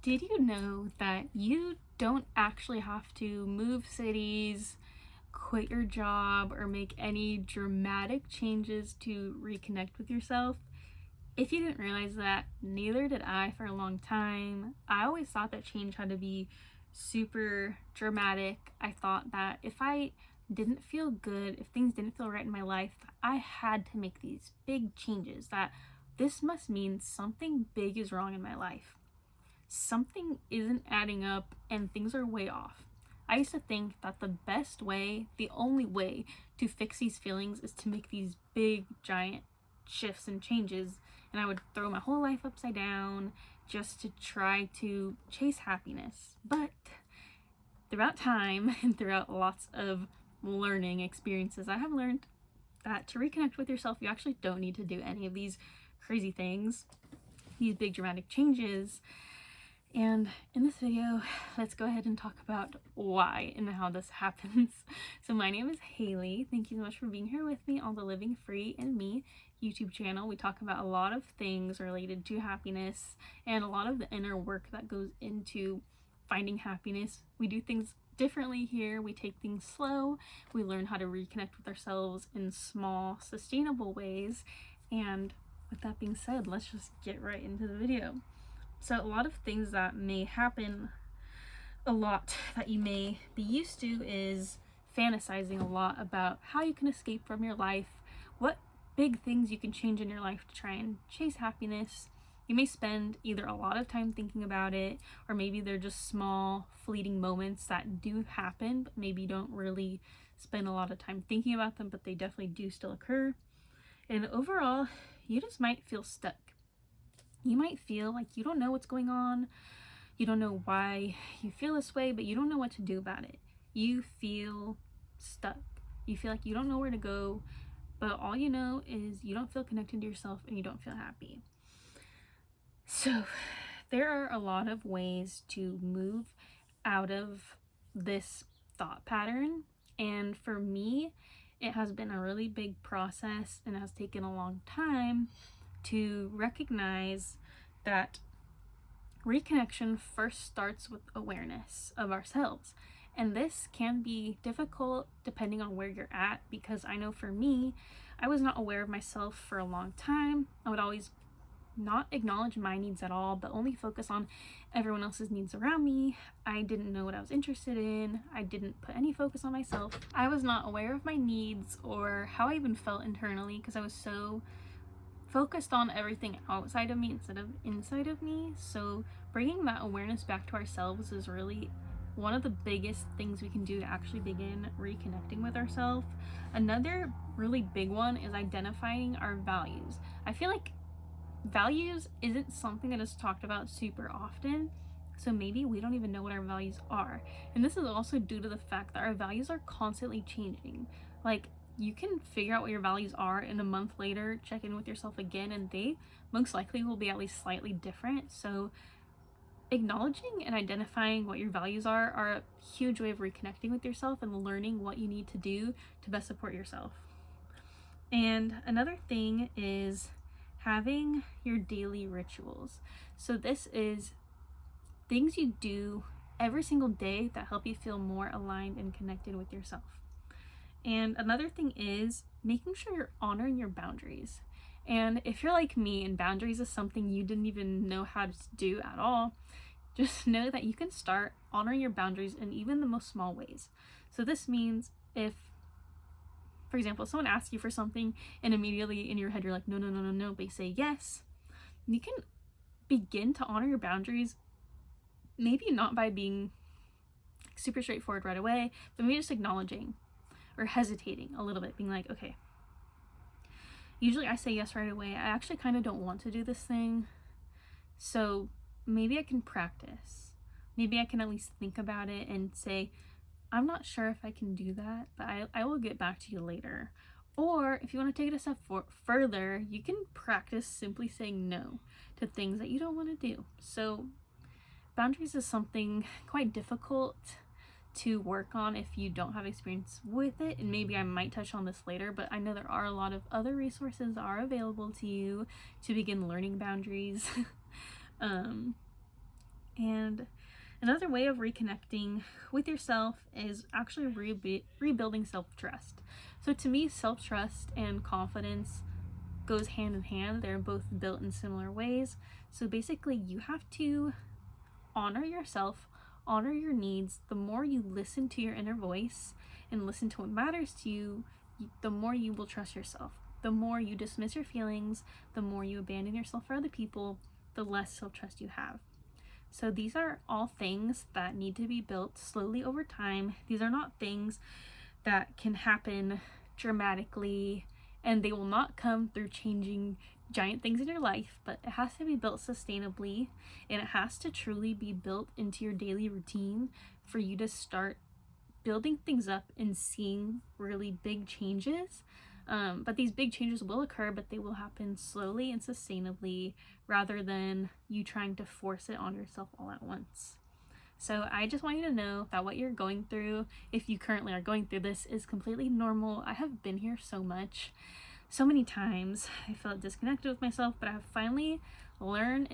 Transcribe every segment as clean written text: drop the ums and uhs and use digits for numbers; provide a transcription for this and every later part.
Did you know that you don't actually have to move cities, quit your job, or make any dramatic changes to reconnect with yourself? If you didn't realize that, neither did I for a long time. I always thought that change had to be super dramatic. I thought that if I didn't feel good, if things didn't feel right in my life, I had to make these big changes, that this must mean something big is wrong in my life. Something isn't adding up and things are way off. I used to think that the best way, the only way to fix these feelings is to make these big, giant shifts and changes, and I would throw my whole life upside down just to try to chase happiness. But throughout time and throughout lots of learning experiences, I have learned that to reconnect with yourself, you actually don't need to do any of these crazy things, these big dramatic changes. And in this video, let's go ahead and talk about why and how this happens. So my name is Haley. Thank you so much for being here with me on the Living Free and Me YouTube channel. We talk about a lot of things related to happiness and a lot of the inner work that goes into finding happiness. We do things differently here. We take things slow. We learn how to reconnect with ourselves in small, sustainable ways. And with that being said, let's just get right into the video. So a lot of things that may happen a lot that you may be used to is fantasizing a lot about how you can escape from your life, what big things you can change in your life to try and chase happiness. You may spend either a lot of time thinking about it, or maybe they're just small, fleeting moments that do happen, but maybe you don't really spend a lot of time thinking about them, but they definitely do still occur. And overall, you just might feel stuck. You might feel like you don't know what's going on. You don't know why you feel this way, but you don't know what to do about it. You feel stuck. You feel like you don't know where to go, but all you know is you don't feel connected to yourself and you don't feel happy. So there are a lot of ways to move out of this thought pattern. And for me, it has been a really big process and it has taken a long time to recognize that reconnection first starts with awareness of ourselves. And this can be difficult depending on where you're at, because I know for me, I was not aware of myself for a long time. I would always not acknowledge my needs at all, but only focus on everyone else's needs around me. I didn't know what I was interested in. I didn't put any focus on myself. I was not aware of my needs or how I even felt internally, because I was so focused on everything outside of me instead of inside of me. So bringing that awareness back to ourselves is really one of the biggest things we can do to actually begin reconnecting with ourselves. Another really big one is identifying our values. I feel like values isn't something that is talked about super often, so maybe we don't even know what our values are. And this is also due to the fact that our values are constantly changing. Like, you can figure out what your values are, and a month later check in with yourself again and they most likely will be at least slightly different. So acknowledging and identifying what your values are a huge way of reconnecting with yourself and learning what you need to do to best support yourself. And another thing is having your daily rituals. So this is things you do every single day that help you feel more aligned and connected with yourself. And another thing is making sure you're honoring your boundaries. And if you're like me and boundaries is something you didn't even know how to do at all, just know that you can start honoring your boundaries in even the most small ways. So this means if, for example, someone asks you for something and immediately in your head you're like, no, but you say yes, you can begin to honor your boundaries, maybe not by being super straightforward right away, but maybe just acknowledging or hesitating a little bit, being like, okay, usually I say yes right away. I actually kind of don't want to do this thing, so maybe I can practice. Maybe I can at least think about it and say, I'm not sure if I can do that, but I will get back to you later. Or if you want to take it a step further, you can practice simply saying no to things that you don't want to do. So boundaries is something quite difficult to work on if you don't have experience with it, and maybe I might touch on this later, but I know there are a lot of other resources that are available to you to begin learning boundaries. And another way of reconnecting with yourself is actually rebuilding self-trust. So to me, self-trust and confidence goes hand in hand. They're both built in similar ways. So basically, you have to honor yourself, honor your needs. The more you listen to your inner voice and listen to what matters to you, the more you will trust yourself. The more you dismiss your feelings, the more you abandon yourself for other people, the less self-trust you have. So these are all things that need to be built slowly over time. These are not things that can happen dramatically, and they will not come through changing giant things in your life, but it has to be built sustainably, and it has to truly be built into your daily routine for you to start building things up and seeing really big changes. But these big changes will occur, but they will happen slowly and sustainably rather than you trying to force it on yourself all at once. So I just want you to know that what you're going through, if you currently are going through this, is completely normal. I have been here so many times. I felt disconnected with myself, but I have finally learned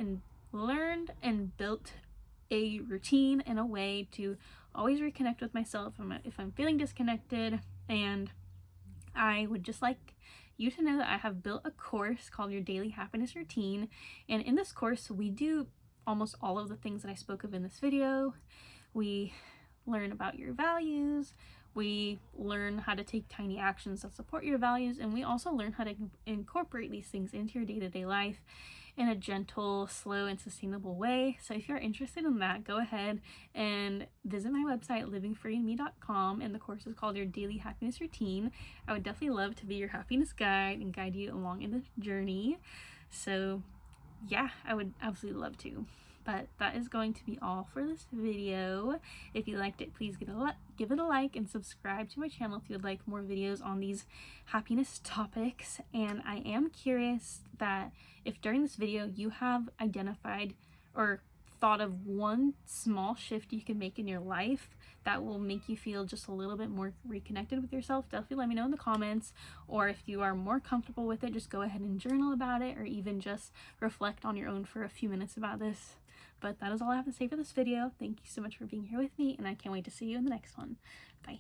and built a routine and a way to always reconnect with myself if I'm feeling disconnected. And I would just like you to know that I have built a course called Your Daily Happiness Routine, and in this course we do almost all of the things that I spoke of in this video. We learn about your values, we learn how to take tiny actions that support your values, and we also learn how to incorporate these things into your day-to-day life in a gentle, slow, and sustainable way. So if you're interested in that, go ahead and visit my website, livingfreeandme.com, and the course is called Your Daily Happiness Routine. I would definitely love to be your happiness guide and guide you along in this journey. So yeah, I would absolutely love to. But that is going to be all for this video. If you liked it, please give it a like and subscribe to my channel if you would like more videos on these happiness topics. And I am curious that if during this video you have identified or thought of one small shift you can make in your life that will make you feel just a little bit more reconnected with yourself, definitely let me know in the comments. Or if you are more comfortable with it, just go ahead and journal about it, or even just reflect on your own for a few minutes about this. But that is all I have to say for this video. Thank you so much for being here with me, and I can't wait to see you in the next one. Bye.